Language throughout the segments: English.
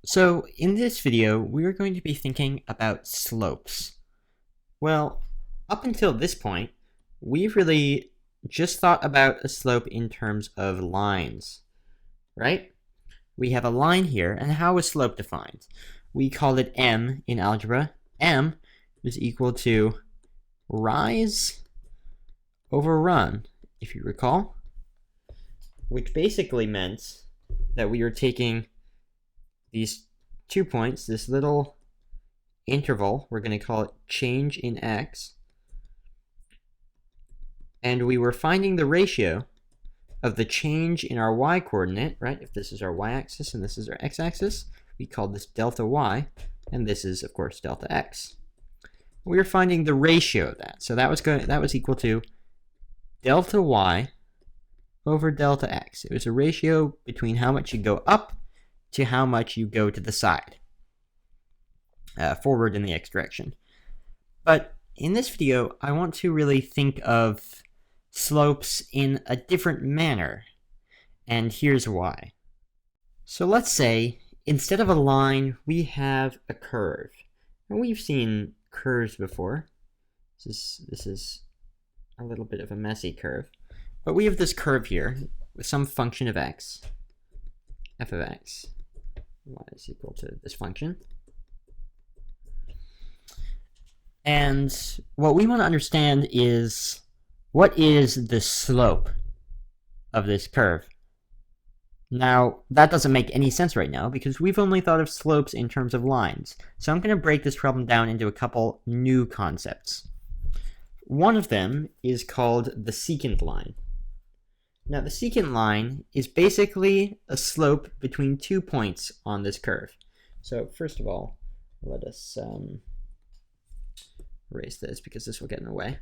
So in this video, we're going to be thinking about slopes. Well, up until this point, we've really just thought about a slope in terms of lines, right? We have a line here, and how is slope defined? We call it m in algebra. M is equal to rise over run, if you recall, which basically meant that we were taking these 2 points, this little interval, we're going to call it change in x, and we were finding the ratio of the change in our y-coordinate, right? If this is our y-axis and this is our x-axis, we call this delta y, and this is, of course, delta x. We were finding the ratio of that, so that was equal to delta y over delta x. It was a ratio between how much you go up to how much you go to the side, forward in the x direction. But in this video, I want to really think of slopes in a different manner, and here's why. So let's say, instead of a line, we have a curve. And we've seen curves before. This is a little bit of a messy curve. But we have this curve here with some function of x, f of x. Y is equal to this function. And what we want to understand is, what is the slope of this curve? Now, that doesn't make any sense right now because we've only thought of slopes in terms of lines. So I'm going to break this problem down into a couple new concepts. One of them is called the secant line. Now, the secant line is basically a slope between 2 points on this curve. So first of all, let us erase this because this will get in the way.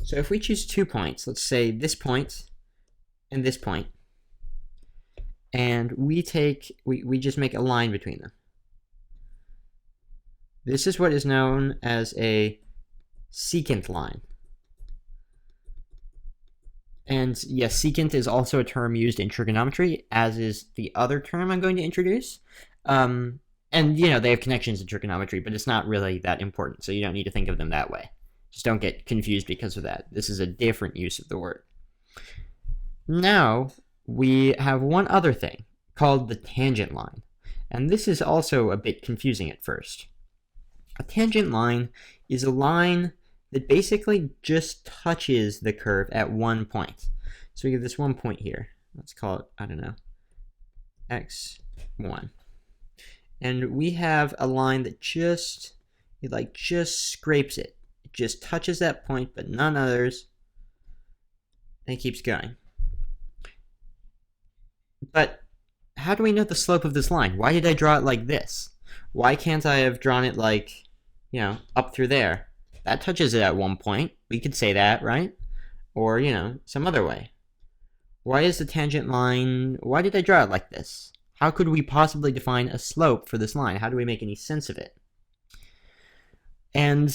So if we choose 2 points, let's say this point and this point, and we just make a line between them. This is what is known as a secant line. And yes, secant is also a term used in trigonometry, as is the other term I'm going to introduce. And, they have connections to trigonometry, but it's not really that important, so you don't need to think of them that way. Just don't get confused because of that. This is a different use of the word. Now, we have one other thing called the tangent line. And this is also a bit confusing at first. A tangent line is a line that basically just touches the curve at one point. So we have this one point here. Let's call it, I don't know, x1. And we have a line that just scrapes it. It just touches that point, but none others. And it keeps going. But how do we know the slope of this line? Why did I draw it like this? Why can't I have drawn it like, up through there? That touches it at one point. We could say that, right? Or, some other way. Why is the tangent line, why did I draw it like this? How could we possibly define a slope for this line? How do we make any sense of it? And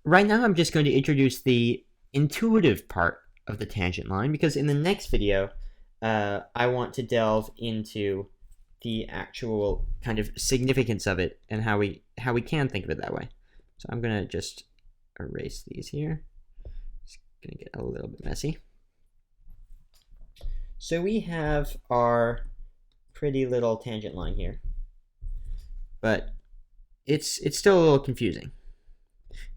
right now I'm just going to introduce the intuitive part of the tangent line, because in the next video, I want to delve into the actual kind of significance of it and how we can think of it that way. So I'm going to just erase these here. It's going to get a little bit messy. So we have our pretty little tangent line here, but it's still a little confusing.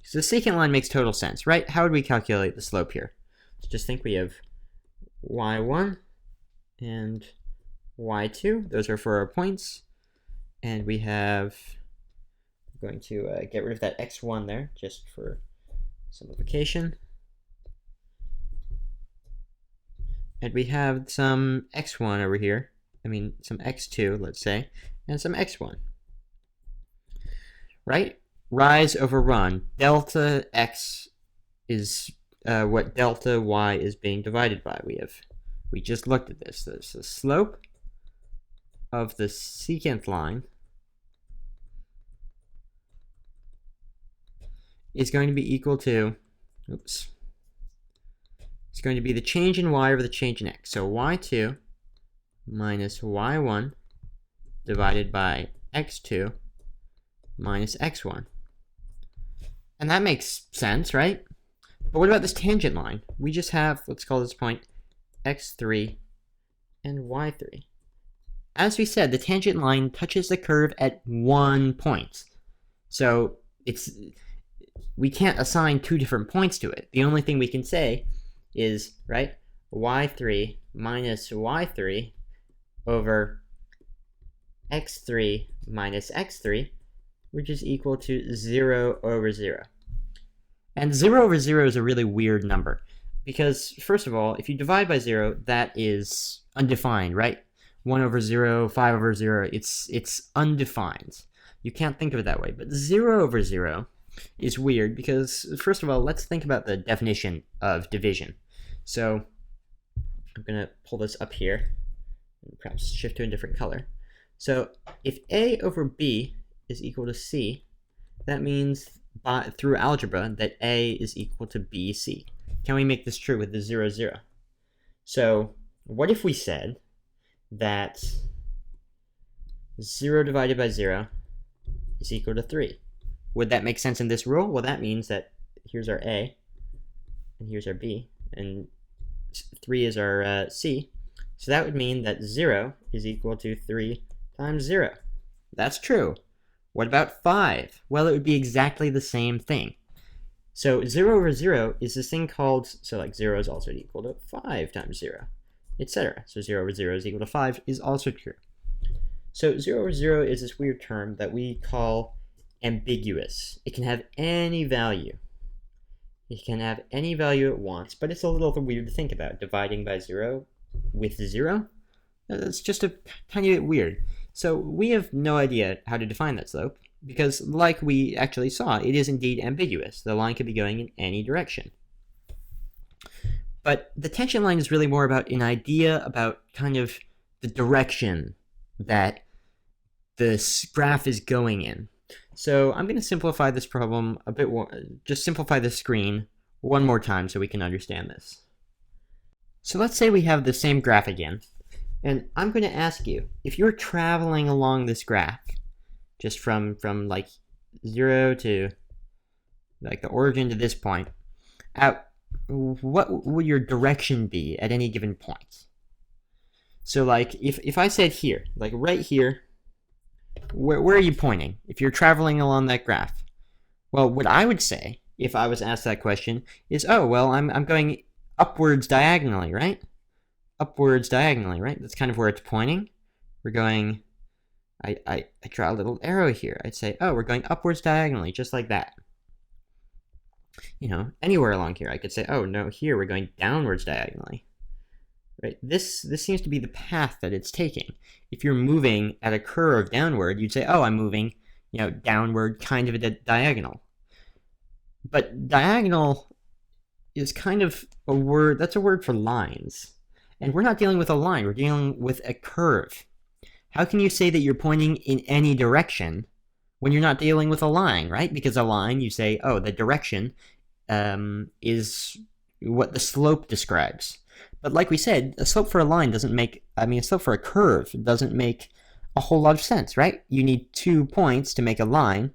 So the secant line makes total sense, right? How would we calculate the slope here? So just think we have y1 and y2. Those are for our points, and we have, I'm going to get rid of that x1 there just for simplification. And we have some x1 over here. Some x2, let's say, and some x1. Right? Rise over run. Delta x is what delta y is being divided by. We just looked at this. There's the slope of the secant line is going to be equal to, it's going to be the change in y over the change in x. So y2 minus y1 divided by x2 minus x1. And that makes sense, right? But what about this tangent line? We just have, let's call this point x3 and y3. As we said, the tangent line touches the curve at 1 point. So we can't assign 2 different points to it. The only thing we can say is, right, y3 minus y3 over x3 minus x3, which is equal to 0 over 0. And 0 over 0 is a really weird number, because first of all, if you divide by 0, that is undefined, right? 1 over 0, 5 over 0, it's undefined. You can't think of it that way. But 0 over 0 is weird because, first of all, let's think about the definition of division. So I'm going to pull this up here and perhaps shift to a different color. So if A over B is equal to C, that means through algebra that A is equal to BC. Can we make this true with the 0, 0? So what if we said that 0 divided by 0 is equal to 3? Would that make sense in this rule? Well, that means that here's our A, and here's our B, and 3 is our C. So that would mean that 0 is equal to 3 times 0. That's true. What about 5? Well, it would be exactly the same thing. So 0 over 0 is this thing called, so like 0 is also equal to 5 times 0, etc. So 0 over 0 is equal to 5 is also true. So 0 over 0 is this weird term that we call ambiguous. It can have any value. It can have any value it wants, but it's a little weird to think about. Dividing by 0 with 0? That's just a tiny bit weird. So we have no idea how to define that slope, because like we actually saw, it is indeed ambiguous. The line could be going in any direction. But the tangent line is really more about an idea about kind of the direction that this graph is going in. So I'm going to simplify this problem a bit more, just simplify the screen one more time so we can understand this. So let's say we have the same graph again. And I'm going to ask you, if you're traveling along this graph, just from like 0 to like the origin to this point, what would your direction be at any given point? So like if I said here, like right here, where are you pointing if you're traveling along that graph? Well, what I would say if I was asked that question is, oh, well, I'm going upwards diagonally, right? Upwards diagonally, right? That's kind of where it's pointing. We're going, I draw a little arrow here. I'd say, oh, we're going upwards diagonally, just like that. You know, anywhere along here, I could say, oh, no, here we're going downwards diagonally. Right? This seems to be the path that it's taking. If you're moving at a curve downward, you'd say, oh, I'm moving, you know, downward, kind of at a diagonal. But diagonal is kind of a word, that's a word for lines. And we're not dealing with a line, we're dealing with a curve. How can you say that you're pointing in any direction when you're not dealing with a line, right? Because a line, you say, oh, the direction is what the slope describes. But like we said, a slope for a line doesn't make, a slope for a curve doesn't make a whole lot of sense, right? You need 2 points to make a line,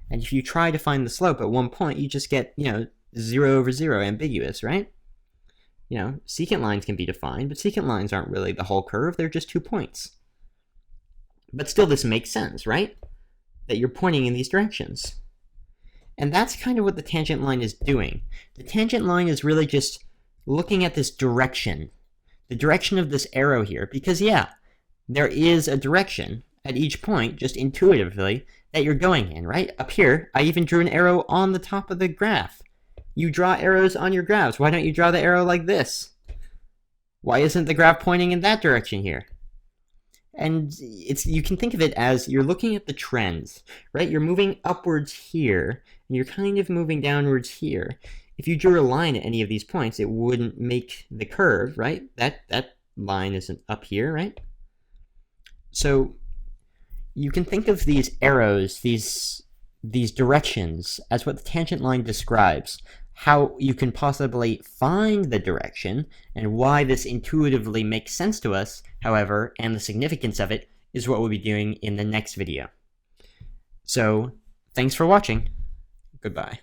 and if you try to find the slope at 1 point, you just get, 0 over 0, ambiguous, right? Secant lines can be defined, but secant lines aren't really the whole curve, they're just 2 points. But still, this makes sense, right? That you're pointing in these directions. And that's kind of what the tangent line is doing. The tangent line is really just looking at this direction, the direction of this arrow here, because yeah, there is a direction at each point, just intuitively, that you're going in, right? Up here, I even drew an arrow on the top of the graph. You draw arrows on your graphs. Why don't you draw the arrow like this? Why isn't the graph pointing in that direction here? And you can think of it as you're looking at the trends, right? You're moving upwards here, and you're kind of moving downwards here. If you drew a line at any of these points, it wouldn't make the curve, right? That line isn't up here, right? So you can think of these arrows, these directions, as what the tangent line describes. How you can possibly find the direction, and why this intuitively makes sense to us, however, and the significance of it is what we'll be doing in the next video. So, thanks for watching. Goodbye.